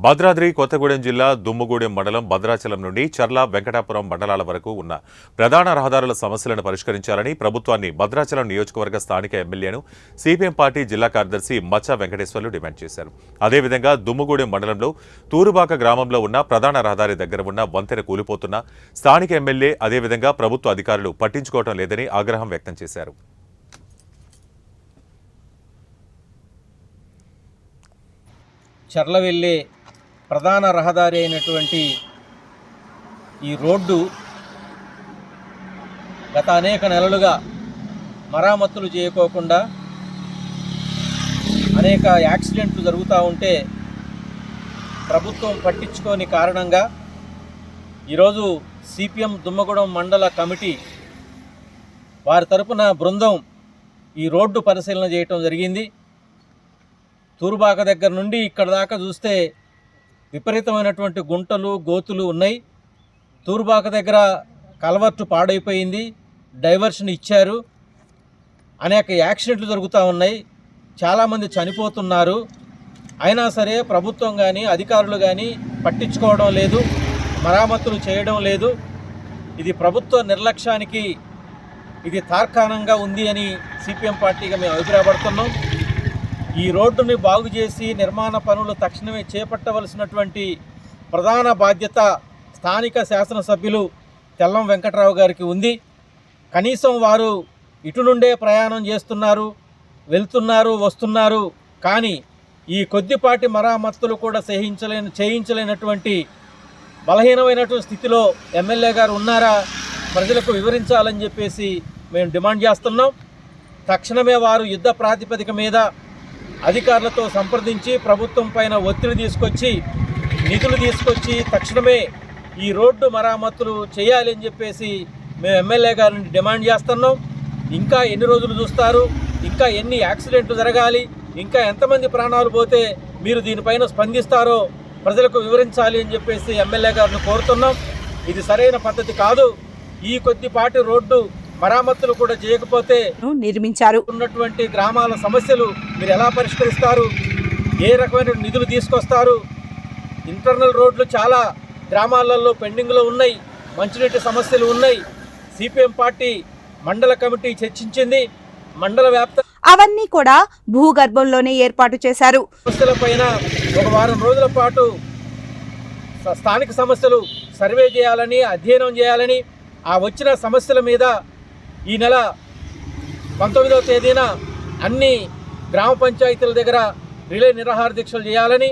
భద్రాద్రి కొత్తగూడెం జిల్లా దుమ్ముగూడెం మండలం భద్రాచలం నుండి చర్ల వెంకటాపురం మండలాల వరకు ఉన్న ప్రధాన రహదారుల సమస్యలను పరిష్కరించాలని ప్రభుత్వాన్ని భద్రాచలం నియోజకవర్గ స్థానిక ఎమ్మెల్యేను సిపిఎం పార్టీ జిల్లా కార్యదర్శి మచ్చ వెంకటేశ్వర్లు డిమాండ్ చేశారు. అదేవిధంగా దుమ్ముగూడెం మండలంలో తూరుబాక గ్రామంలో ఉన్న ప్రధాన రహదారి దగ్గర ఉన్న వంతెన కూలిపోతున్న స్థానిక ఎమ్మెల్యే అదేవిధంగా ప్రభుత్వ అధికారులు పట్టించుకోవడం లేదని ఆగ్రహం వ్యక్తం చేశారు. చర్ల వెళ్ళే ప్రధాన రహదారి అయినటువంటి ఈ రోడ్డు గత అనేక నెలలుగా మరామతులు చేయకోకుండా అనేక యాక్సిడెంట్లు జరుగుతూ ఉంటే ప్రభుత్వం పట్టించుకోని కారణంగా ఈరోజు సిపిఎం దుమ్మగూడెం మండల కమిటీ వారి తరపున బృందం ఈ రోడ్డు పరిశీలన చేయటం జరిగింది. తూరుబాక దగ్గర నుండి ఇక్కడ దాకా చూస్తే విపరీతమైనటువంటి గుంటలు గోతులు ఉన్నాయి. తూరుబాక దగ్గర కల్వర్టు పాడైపోయింది, డైవర్షన్ ఇచ్చారు, అనేక యాక్సిడెంట్లు జరుగుతూ ఉన్నాయి, చాలామంది చనిపోతున్నారు. అయినా సరే ప్రభుత్వం కానీ అధికారులు కానీ పట్టించుకోవడం లేదు, మరామతులు చేయడం లేదు. ఇది ప్రభుత్వ నిర్లక్ష్యానికి ఇది తార్కాణంగా ఉంది అని సిపిఎం పార్టీగా మేము అభిప్రాయపడుతున్నాం. ఈ రోడ్డుని బాగు చేసి నిర్మాణ పనులు తక్షణమే చేపట్టవలసినటువంటి ప్రధాన బాధ్యత స్థానిక శాసనసభ్యులు తెల్లం వెంకట్రావు గారికి ఉంది. కనీసం వారు ఇటు నుండే ప్రయాణం చేస్తున్నారు, వెళ్తున్నారు, వస్తున్నారు. కానీ ఈ కొద్దిపాటి మరామత్తులు కూడా చేయించలేనటువంటి బలహీనమైనటువంటి స్థితిలో ఎమ్మెల్యే గారు ఉన్నారా, ప్రజలకు వివరించాలని చెప్పేసి మేము డిమాండ్ చేస్తున్నాం. తక్షణమే వారు యుద్ధ ప్రాతిపదిక మీద అధికారులతో సంప్రదించి ప్రభుత్వం పైన ఒత్తిడి తీసుకొచ్చి నిధులు తీసుకొచ్చి తక్షణమే ఈ రోడ్డు మరామతులు చేయాలి అని చెప్పేసి మేము ఎమ్మెల్యే గారిని డిమాండ్ చేస్తున్నాం. ఇంకా ఎన్ని రోజులు చూస్తారు, ఇంకా ఎన్ని యాక్సిడెంట్లు జరగాలి, ఇంకా ఎంతమంది ప్రాణాలు పోతే మీరు దీనిపైన స్పందిస్తారో ప్రజలకు వివరించాలి అని చెప్పేసి ఎమ్మెల్యే గారిని కోరుతున్నాం. ఇది సరైన పద్ధతి కాదు. ఈ కొద్దిపాటి రోడ్డు మరామతులు కూడా చేయకపోతే నిర్మించారు ఉన్నటువంటి గ్రామాల సమస్యలు మీరు ఎలా పరిష్కరిస్తారు, ఏ రకమైన నిధులు తీసుకొస్తారు? ఇంటర్నల్ రోడ్లు చాలా గ్రామాలలో పెండింగ్లో ఉన్నాయి, మంచినీటి సమస్యలు ఉన్నాయి. సిపిఎం పార్టీ మండల కమిటీ చర్చించింది. మండల వ్యాప్త అవన్నీ కూడా భూగర్భంలోనే ఏర్పాటు చేశారు. సమస్యలపైన ఒక వారం రోజుల పాటు స్థానిక సమస్యలు సర్వే చేయాలని, అధ్యయనం చేయాలని, ఆ వచ్చిన సమస్యల మీద ఈ నెల 19వ తేదీన అన్ని గ్రామ పంచాయతీల దగ్గర రిలే నిరాహార దీక్షలు చేయాలని